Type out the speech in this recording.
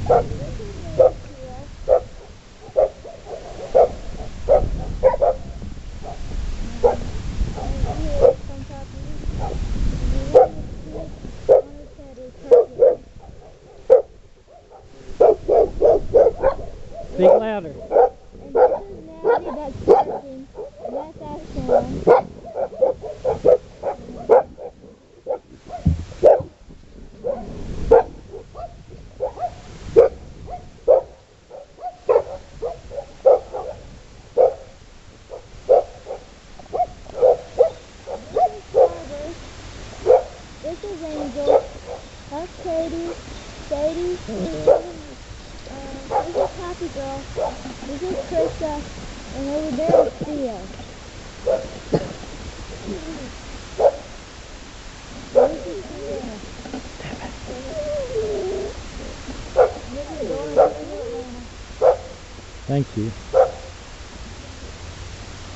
This is named Tia. And here from Puppy. And the one with on his head is Hercules. Speak louder. And this is Nelly that's barking. And that's Ashton. This is Carver. This is Angel. That's Katie. Sadie. This is Happy Girl. This is Krista. And over there is Theo. This is Theo. This is Dora. Thank you.